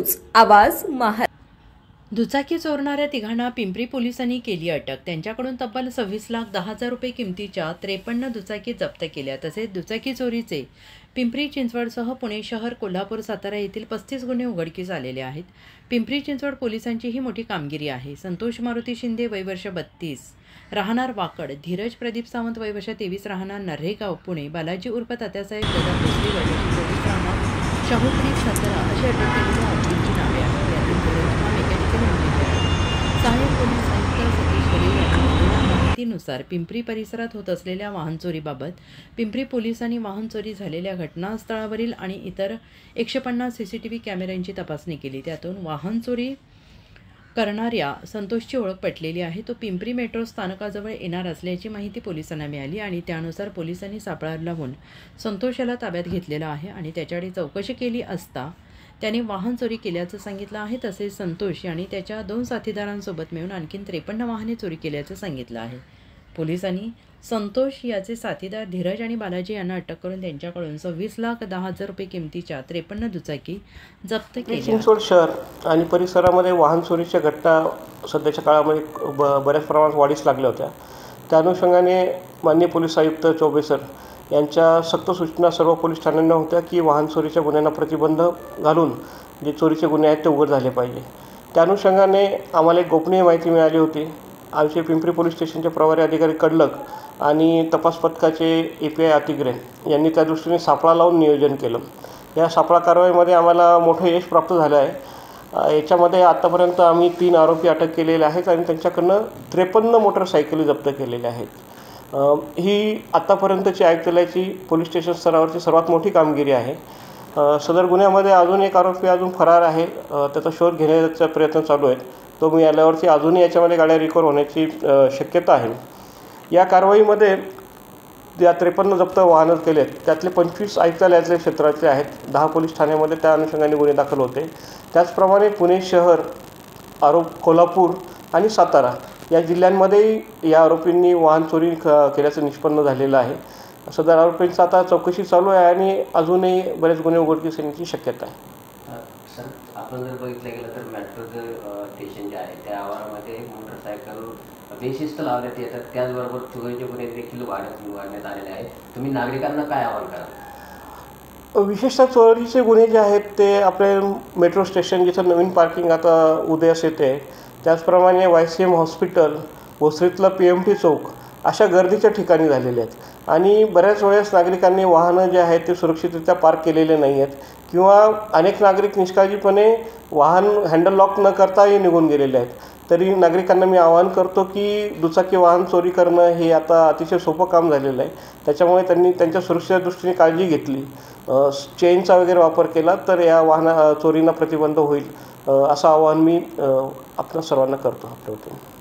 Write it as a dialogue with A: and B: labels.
A: News आवाज महा।
B: दुचाकी चोरणाऱ्या तिघांना पिंपरी पोलिसांनी केली अटक। त्यांच्याकडून तब्बल 26,10,000 रुपये किमतीच्या 53 दुचाकी जप्त केल्या। तसेच दुचाकी चोरीचे पिंपरी चिंचवडसह पुणे शहर, कोल्हापूर, सातारा येथील 35 गुन्हे उघडकीस आलेले आहेत। पिंपरी चिंचवड पोलिसांची ही मोठी कामगिरी आहे। संतोष मारुती शिंदे वय वर्ष 32 राहणार वाकड, धीरज प्रदीप सावंत वय वर्ष 23 राहणार नर्हेगाव पुणे, बालाजी उर्फ तात्यासाहेब दादा भोसले वय वर्ष 24 राहणार शाहूपुरी सातारा अशी अटक केलेल्या आरोपींची नावे आहेत। यातील धीरज हा मेकॅनिकल इंजिनियर आहे। सहाय्यक पोलीस आयुक्त सतीश वले यांच्या माहितीनुसार पिंपरी परिसरात होत असलेल्या वाहन चोरीबाबत पिंपरी पोलिसांनी वाहन चोरी झालेल्या घटनास्थळावरील आणि इतर 150 CCTV कॅमेऱ्यांची तपासणी केली। त्यातून वाहन चोरी करणाऱ्या संतोषची ओळख पटलेली आहे। तो पिंपरी मेट्रो स्थानकाजवळ येणार असल्याची माहिती पोलिसांना मिळाली आणि त्यानुसार पोलिसांनी सापळा लावून संतोष याला ताब्यात घेतलेला आहे आणि त्याच्याकडे चौकशी केली असता त्याने वाहन चोरी केल्याचं सांगितलं आहे। तसेच संतोष यांनी त्याच्या 2 साथीदारांसोबत मिळून आणखी 53 वाहने चोरी केल्याचं सांगितलं आहे। पोलिसांनी संतोष याचे साथीदार धीरज आणि बालाजी यांना अटक करून त्यांच्याकडून 26,10,000 रुपये किमतीच्या 53 दुचाकी जप्त केल्या।
C: चिंचवड शहर आणि परिसरामध्ये वाहन चोरीच्या घटना सध्याच्या काळामध्ये बऱ्याच प्रमाणात वाढीस लागल्या होत्या। त्या अनुषंगाने माननीय पोलीस आयुक्त चौबे सर यांच्या सक्त सूचना सर्व पोलीस ठाण्यांना होत्या की वाहन चोरीच्या गुन्ह्यांना प्रतिबंध घालून जे चोरीचे गुन्हे आहेत ते उघड झाले पाहिजे। त्या अनुषंगाने आम्हाला एक गोपनीय माहिती मिळाली होती। आमचे पिंपरी पोलीस स्टेशनचे प्रभारी अधिकारी कडलक आणि तपास पथकाचे API अतिग्रेन यांनी त्या दृष्टीने सापळा लावून नियोजन केलं। या सापळा कारवाईमध्ये आम्हाला मोठं यश प्राप्त झालं आहे। याच्यामध्ये आतापर्यंत आम्ही 3 आरोपी अटक केलेले आहेत आणि त्यांच्याकडनं 53 मोटरसायकली जप्त केलेल्या आहेत। ही आतापर्यंतची आयुक्तालयाची पोलीस स्टेशन स्तरावरची सर्वात मोठी कामगिरी आहे। सदर गुन्ह्यामध्ये अजून एक आरोपी अजून फरार आहे। त्याचा शोध घेण्याचा प्रयत्न चालू आहे। तो मिळाल्यावरती अजूनही याच्यामध्ये गाड्या रिकवर होण्याची शक्यता आहे। या कारवाईमध्ये या 53 जप्त वाहनं केलेत त्यातले 25 आयुक्तालयातले क्षेत्रातले आहेत। 10 पोलीस ठाण्यामध्ये त्या अनुषंगाने गुन्हे दाखल होते। त्याचप्रमाणे पुणे शहर, कोल्हापूर आणि सातारा या जिल्ह्यांमध्येही या आरोपींनी वाहन चोरी केल्याचं निष्पन्न झालेलं आहे। सदर आरोपींची आता चौकशी चालू आहे आणि अजूनही बरेच गुन्हे उघडकीस येण्याची शक्यता आहे।
D: सर, आपण जर बघितलं गेलं तर मेट्रोचं स्टेशन जे आहे त्या आवारामध्ये मोटरसायकल बेशिस्त लावण्यात येतात। त्याचबरोबर चोरीचे गुन्हे देखील वाढण्यात आलेले आहेत। तुम्ही नागरिकांना काय आवाहन कराल?
C: विशेषतः चोरीचे गुन्हे जे आहेत ते आपले मेट्रो स्टेशन जिथं नवीन पार्किंग आता उदयास येते, त्याचप्रमाणे YCM हॉस्पिटल, भोसरीतला PMT चौक अशा गर्दीच्या ठिकाणी झालेले आहेत आणि बऱ्याच वेळेस नागरिकांनी वाहनं जे आहेत ते सुरक्षितरित्या पार्क केलेले नाही आहेत किंवा अनेक नागरिक निष्काळजीपणे वाहन हँडल लॉक न करताही निघून गेलेले आहेत। तरी नागरिकांना मी आवाहन करतो की दुचाकी वाहन चोरी करणं हे आता अतिशय सोपं काम झालेलं आहे। त्याच्यामुळे त्यांनी त्यांच्या सुरक्षेच्या दृष्टीने काळजी घेतली, चेनचा वगैरे वापर केला तर या वाहन चोरींना प्रतिबंध होईल असं आवाहन मी आपल्या सर्वांना करतो आपल्या वतीने।